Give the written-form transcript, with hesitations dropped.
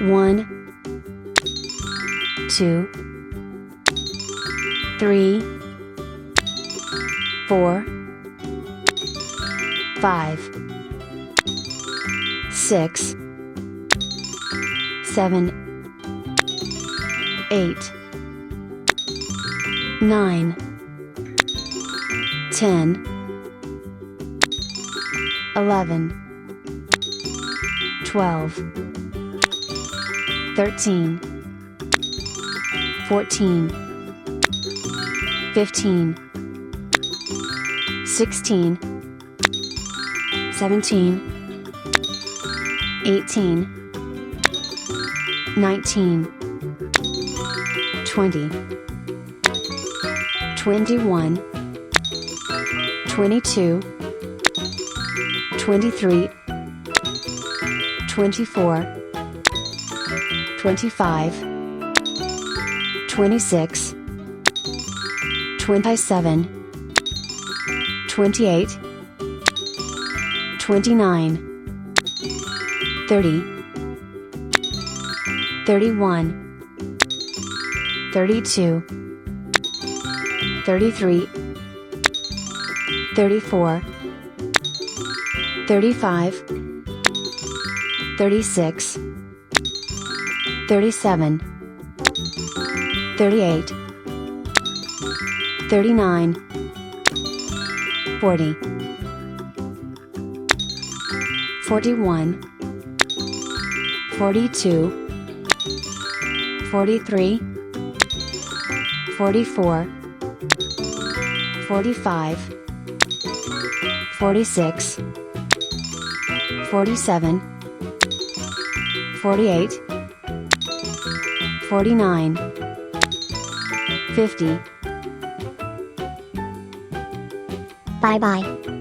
1, 2, 3, 4, 5, 6, 7, 8, 9, 10, 11, 12, 13, 14, 15, 16, 17, 18, 19, 20, 21, 22, 23, 24, 25, 26, 27, 28, 29, 30, 31, 32, 33, 34, 35, 36, 37, 38, 39, 40, 41, 42, 43, 44, 45, 46, 47, 48, 49, 50. Bye bye.